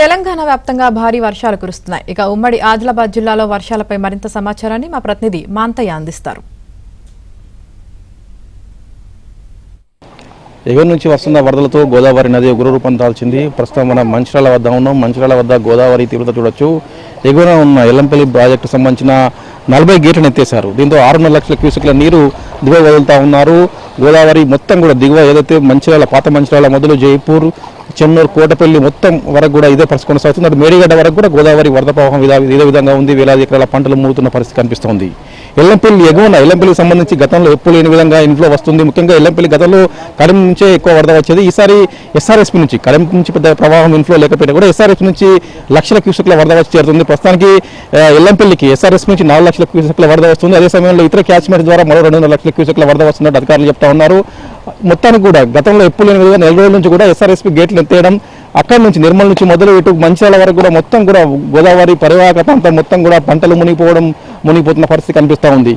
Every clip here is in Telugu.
తెలంగాణ వ్యాప్తంగా భారీ వర్షాలు కురుస్తున్నాయి. ఇక ఉమ్మడి ఆదిలాబాద్ జిల్లాలో వర్షాలపై మరింత సమాచారాన్ని మా ప్రతినిధి మాంతయ్య అందిస్తారు. ఎగువ నుంచి వస్తున్న వరదలతో గోదావరి నది ఉగ్రరూపం దాల్చింది. ప్రస్తుతం మనం మంచిర్యాల వద్ద ఉన్నాం. మంచిర్యాల వద్ద గోదావరి తీవ్రత చూడొచ్చు. ఎగువన ఉన్న ఎల్లంపల్లి ప్రాజెక్టు సంబంధించిన 40 గేట్లను ఎత్తేశారు. దీంతో 600 లక్షల క్యూసెక్ల నీరు దిగువ వదులుతా ఉన్నారు. గోదావరి మొత్తం కూడా దిగువ ఏదైతే మంచిర్యాల పాత మంచిర్యాల మొదలు జైపూర్, చెన్నూరు, కోటపల్లి మొత్తం వరకు కూడా ఇదే పరిస్థితి కొనసాగుతుంది. అటు మేడిగడ్డ వరకు కూడా గోదావరి వరద ప్రవాహం ఇదే విధంగా ఉంది. వేలాది ఎకరాల పంటలు మూతున్న పరిస్థితి కనిపిస్తోంది. ఎల్లంపల్లి ఎగువన ఎల్లంపల్లి సంబంధించి గతంలో ఎప్పుడు లేని విధంగా ఇన్ఫ్లో వస్తుంది. ముఖ్యంగా ఎల్లంపల్లి గతంలో కడెం నుంచే ఎక్కువ వరద వచ్చేది. ఈసారి ఎస్ఆర్ఎస్పీ నుంచి కడెం నుంచి పెద్ద ప్రవాహం ఇన్ఫ్లో లేకపోయినా కూడా ఎస్ఆర్ఎస్పీ నుంచి లక్షల క్యూసెక్ల వరద వచ్చి చేరుతుంది. ప్రస్తుతానికి ఎల్లంపల్లికి ఎస్ఆర్ఎస్పీ నుంచి 4 లక్షల క్యూసెక్ల వరద వస్తుంది. అదే సమయంలో ఇతర క్యాచ్మెంట్ ద్వారా మరో 200 లక్షల క్యూసెక్ల వరద వస్తున్నట్టు అధికారులు చెప్తా ఉన్నారు. మొత్తానికి కూడా గతంలో ఎప్పుడు లేని విధంగా 4 రోజుల నుంచి కూడా ఎస్ఆర్ఎస్పీ గేట్లు ఎత్తేయడం, అక్కడి నుంచి నిర్మల్ నుంచి మొదలు ఇటు మంచిర్యాల వరకు కూడా మొత్తం కూడా గోదావరి పరివాహక ప్రాంతం మొత్తం కూడా పంటలు మునిగిపోతున్న పరిస్థితి కనిపిస్తూ ఉంది.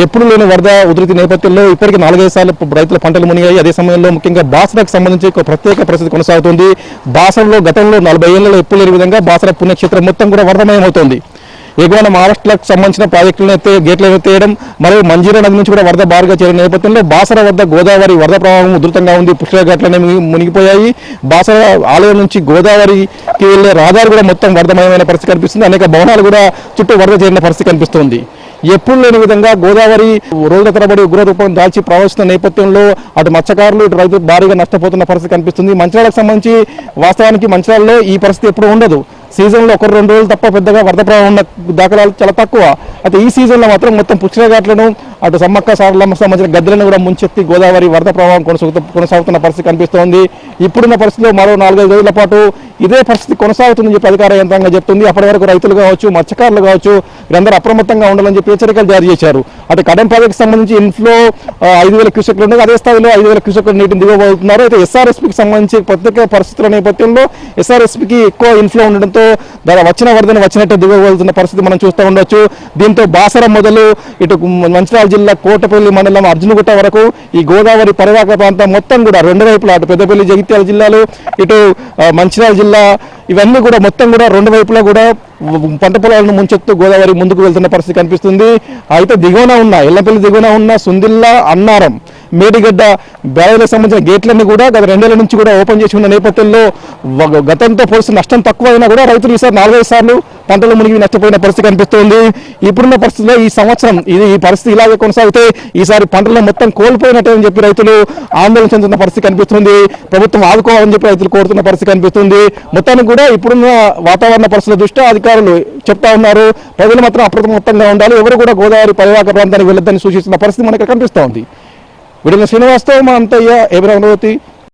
ఎప్పుడు లేని వరద ఉధృతి నేపథ్యంలో ఇప్పటికీ 4-5 సార్లు రైతుల పంటలు మునిగాయి. అదే సమయంలో ముఖ్యంగా బాసరకు సంబంధించి ఒక ప్రత్యేక పరిస్థితి కొనసాగుతుంది. బాసరలో గతంలో 40 ఏళ్లలో ఎప్పుడు లేని విధంగా బాసర పుణ్యక్షేత్రం మొత్తం కూడా వరదమయమవుతోంది. ఎగువన మహారాష్ట్రకు సంబంధించిన ప్రాజెక్టులను గేట్లను ఎత్తేయడం, మరియు మంజీరా నది నుంచి కూడా వరద బారుగా చేరిన నేపథ్యంలో బాసర వద్ద గోదావరి వరద ప్రవాహం ఉధృతంగా ఉంది. పుష్కర ఘాట్లనే మునిగిపోయాయి. బాసర ఆలయం నుంచి గోదావరికి వెళ్లే రహదారి కూడా మొత్తం వరదమయమైన పరిస్థితి కనిపిస్తుంది. అనేక భవనాలు కూడా చుట్టూ వరద చేరిన పరిస్థితి కనిపిస్తుంది. ఎప్పుడు లేని విధంగా గోదావరి రోజుల తరబడి ఉగ్రరూపం దాల్చి ప్రవహిస్తున్న నేపథ్యంలో అటు మత్స్యకారులు ఇటు రైతులు భారీగా నష్టపోతున్న పరిస్థితి కనిపిస్తుంది. మంచిర్యాలకు సంబంధించి వాస్తవానికి మంచిర్యాలలో ఈ పరిస్థితి ఎప్పుడు ఉండదు. సీజన్లో 1-2 రోజులు తప్ప పెద్దగా వరద ప్రవాహం ఉన్న దాఖలాలు చాలా తక్కువ. అయితే ఈ సీజన్లో మాత్రం మొత్తం పుష్కర ఘాట్లను అటు సమ్మక్క సారలమ్మ సంబంధించిన గద్దెలను కూడా ముంచెత్తి గోదావరి వరద ప్రవాహం కొనసాగుతున్న పరిస్థితి కనిపిస్తోంది. ఇప్పుడున్న పరిస్థితిలో మరో 4-5 రోజుల పాటు ఇదే పరిస్థితి కొనసాగుతుందని చెప్పి అధికార యంత్రాంగం చెప్తుంది. అప్పటి వరకు రైతులు కావచ్చు, మత్స్యకారులు కావచ్చు, వీరందరూ అప్రమత్తంగా ఉండాలని చెప్పి హెచ్చరికలు జారీ చేశారు. అటు కడెం ప్రాజెక్టు సంబంధించి ఇన్ఫ్లో 5,000 క్యూసెక్లు ఉండగా అదే స్థాయిలో 5,000 క్యూసెక్ల నీటిని దిగబోతున్నారు. అయితే ఎస్ఆర్ఎస్పీకి సంబంధించి ప్రత్యేక పరిస్థితుల నేపథ్యంలో ఎస్ఆర్ఎస్పీకి ఎక్కువ ఇన్ఫ్లో ఉండడంతో వచ్చిన వరదని వచ్చినట్టు దిగబోతున్న పరిస్థితి మనం చూస్తూ ఉండొచ్చు. దీంతో బాసర మొదలు ఇటు మంచిర్యాల జిల్లా కోటపల్లి మండలం అర్జునగుట్ట వరకు ఈ గోదావరి పరివాహక ప్రాంతం మొత్తం కూడా రెండు వైపులా అటు పెద్దపల్లి జగిత్యాల జిల్లాలు, ఇటు మంచిర్యాల జిల్లా, ఇవన్నీ కూడా మొత్తం కూడా రెండు వైపులా కూడా పంట పొలాలను ముంచెత్తు గోదావరి ముందుకు వెళ్తున్న పరిస్థితి కనిపిస్తుంది. అయితే దిగువన ఉన్న ఎల్లంపల్లి దిగువన ఉన్న సుందిల్లా, అన్నారం, మేడిగడ్డ బ్యారేజ్లకు సంబంధించిన గేట్లన్నీ కూడా గత 2 ఏళ్ల నుంచి కూడా ఓపెన్ చేసి ఉన్న నేపథ్యంలో గతంతో పోలిస్తే నష్టం తక్కువ అయినా కూడా రైతులు ఈసారి 4-5 సార్లు పంటలు మునిగి నష్టపోయిన పరిస్థితి కనిపిస్తోంది. ఇప్పుడున్న పరిస్థితిలో ఈ సంవత్సరం ఈ పరిస్థితి ఇలాగే కొనసాగితే ఈసారి పంటలు మొత్తం కోల్పోయినట్టే అని చెప్పి రైతులు ఆందోళన చెందుతున్న పరిస్థితి కనిపిస్తుంది. ప్రభుత్వం ఆదుకోవాలని చెప్పి రైతులు కోరుతున్న పరిస్థితి కనిపిస్తుంది. మొత్తానికి కూడా ఇప్పుడున్న వాతావరణ పరిస్థితుల దృష్ట్యా అధికారులు చెప్తా ఉన్నారు, ప్రజలు మాత్రం అప్రమత్తంగా ఉండాలి, ఎవరు కూడా గోదావరి పరివాహక ప్రాంతానికి వెళ్ళొద్దని సూచిస్తున్న పరిస్థితి మనకి కనిపిస్తూ ఉంది. వీడిన శ్రీనివాస్తో మా అంతయ్య, అమరావతి,